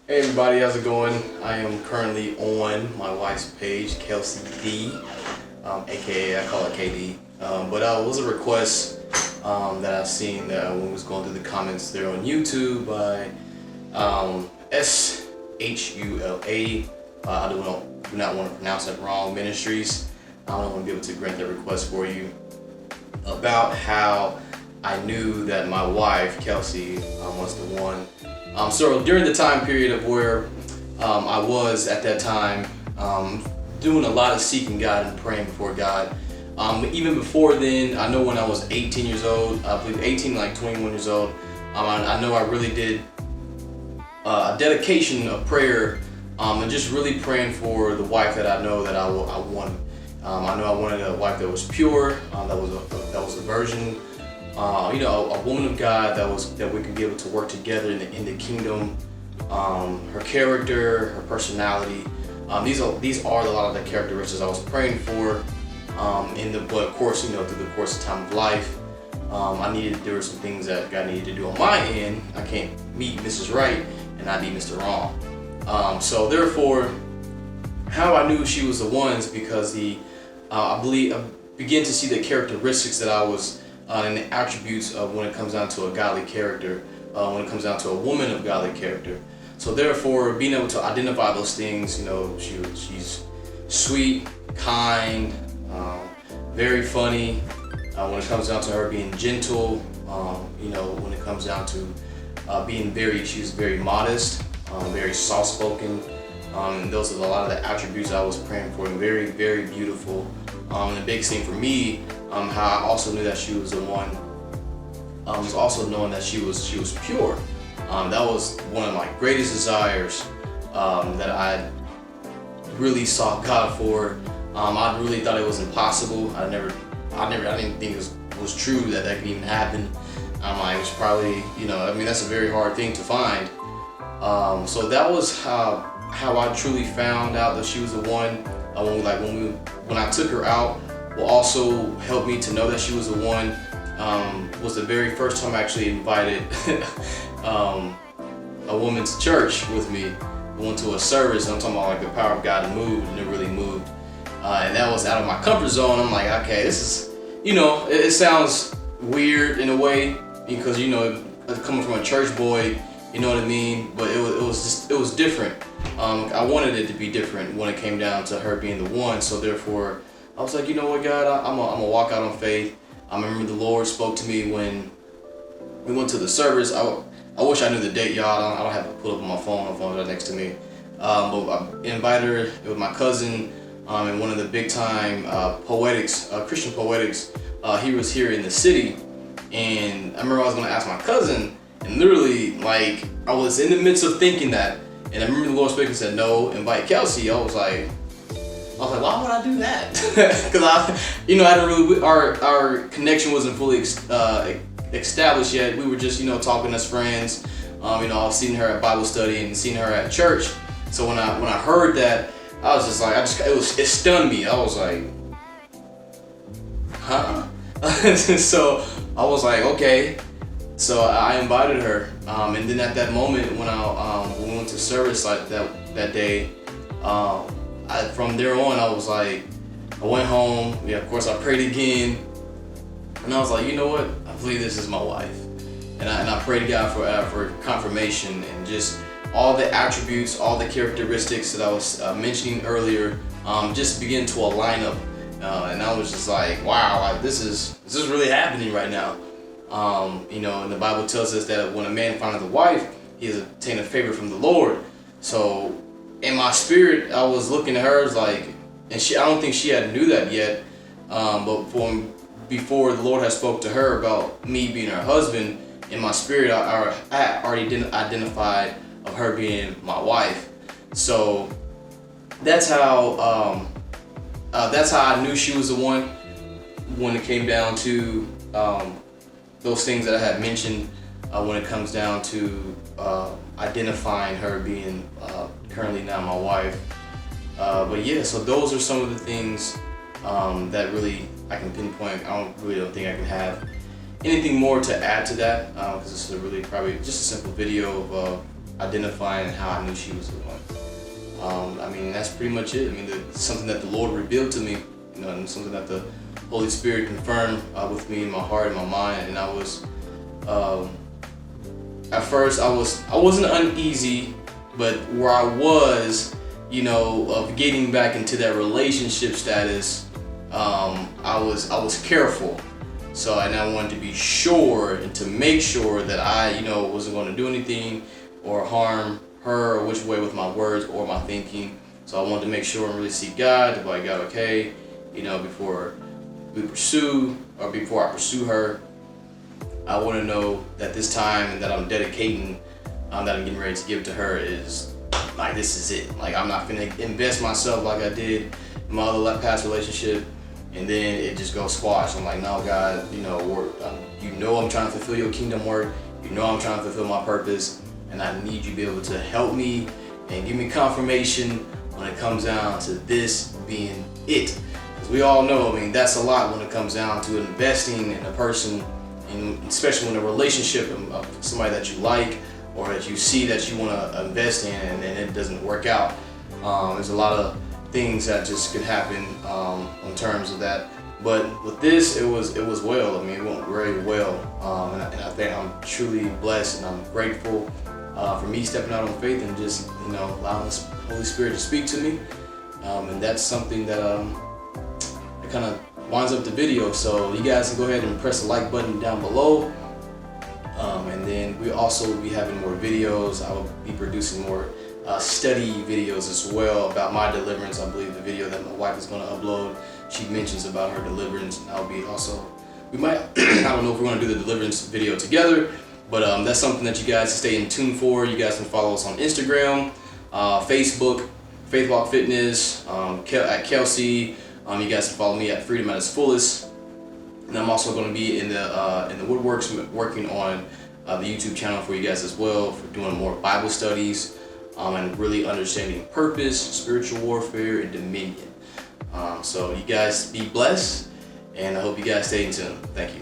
Hey everybody, how's it going? I am currently on my wife's page, Kelsey D, aka I call her KD. But it was a request that I've seen when we was going through the comments there on YouTube by SHULA. I do not want to pronounce that wrong. Ministries. I don't want to be able to grant that request for you about how I knew that my wife Kelsey was the one. So during the time period of where I was at that time doing a lot of seeking God and praying before God. Even before then, I know when I was 18 years old, I believe 18, like 21 years old, I know I really did a dedication of prayer and just really praying for the wife that I know that I wanted. I know I wanted a wife that was pure, that was a virgin. A woman of God that we could be able to work together in the kingdom. Her character, her personality. These are a lot of the characteristics I was praying for. But of course, through the course of time of life, there were some things that God needed to do on my end. I can't meet Mrs. Right and not meet Mr. Wrong. So therefore, how I knew she was the one is because I began to see the characteristics that I was. And the attributes of when it comes down to a godly character, when it comes down to a woman of godly character. So therefore, being able to identify those things, she's sweet, kind, very funny. When it comes down to her being gentle, when it comes down to she's very modest, very soft-spoken. And those are a lot of the attributes I was praying for, and very, very beautiful. And the biggest thing for me, how I also knew that she was the one, was also knowing that she was pure. That was one of my greatest desires that I really sought God for. I really thought it was impossible. I didn't think it was true that could even happen. It was probably, that's a very hard thing to find. So that was how I truly found out that she was the one. When I took her out, what also helped me to know that she was the one was the very first time I actually invited a woman to church with me. We went to a service. I'm talking about like the power of God moved, and it really moved. And that was out of my comfort zone. I'm like, okay, this is, it sounds weird in a way because coming from a church boy, you know what I mean. But it was different. I wanted it to be different when it came down to her being the one. So therefore, I was like, you know what, God, I'm gonna walk out on faith. I remember the Lord spoke to me when we went to the service. I wish I knew the date, y'all. I don't have to pull up on my phone. My phone's right next to me. But I invited her with my cousin and one of the big time Christian poetics. He was here in the city, and I remember I was gonna ask my cousin, and literally like I was in the midst of thinking that, and I remember the Lord speaking and said, "No, invite Kelsey." I was like, why would I do that? Because our connection wasn't fully established yet. We were just, talking as friends. I was seeing her at Bible study and seeing her at church. So when I heard that, I was just like, it stunned me. I was like, huh? So I was like, okay. So I invited her, and then at that moment when we went to service like that day. From there on, I was like, I went home. Yeah, of course, I prayed again, and I was like, you know what? I believe this is my wife, and I prayed to God for confirmation and just all the attributes, all the characteristics that I was mentioning earlier, just begin to align up, and I was just like, wow, this is really happening right now. And the Bible tells us that when a man findeth a wife, he has obtained a favor from the Lord. So in my spirit, I was looking at her like, and I don't think she had knew that yet. But before the Lord had spoke to her about me being her husband, in my spirit, I already identified of her being my wife. So that's how I knew she was the one when it came down to those things that I had mentioned when it comes down to identifying her being currently now my wife. But yeah, so those are some of the things that really I can pinpoint. I don't think I can have anything more to add to that because this is really probably just a simple video of identifying how I knew she was the one. I mean, that's pretty much it. I mean, something that the Lord revealed to me, and something that the Holy Spirit confirmed with me in my heart and my mind. And I was, at first, I wasn't uneasy, but where I was, of getting back into that relationship status, I was careful. So, and I wanted to be sure and to make sure that I, wasn't going to do anything or harm her or which way with my words or my thinking. So I wanted to make sure and really seek God, to be like, God, okay, before we pursue or before I pursue her, I want to know that this time that I'm dedicating, that I'm getting ready to give to her is like, this is it. Like, I'm not gonna invest myself like I did in my other past relationship, and then it just goes squash. I'm like, no, God, I'm trying to fulfill your kingdom work. I'm trying to fulfill my purpose, and I need you to be able to help me and give me confirmation when it comes down to this being it. Because we all know, that's a lot when it comes down to investing in a person, and especially in a relationship of somebody that you like or that you see that you want to invest in, and then it doesn't work out. There's a lot of things that just could happen in terms of that. But with this, it was well. It went very well, and I think I'm truly blessed and I'm grateful for me stepping out on faith and just allowing the Holy Spirit to speak to me, and that's something that kind of winds up the video. So you guys can go ahead and press the like button down below, and then we also will be having more videos. I will be producing more study videos as well about my deliverance. I believe the video that my wife is going to upload, she mentions about her deliverance. I'll be also, we might, I don't know if we're going to do the deliverance video together, but that's something that you guys can stay in tune for. You guys can follow us on Instagram, Facebook, Faith Walk Fitness, at Kelsey. You guys can follow me at Freedom at its Fullest. And I'm also going to be in the woodworks working on the YouTube channel for you guys as well, for doing more Bible studies and really understanding purpose, spiritual warfare, and dominion. So you guys be blessed, and I hope you guys stay in tune. Thank you.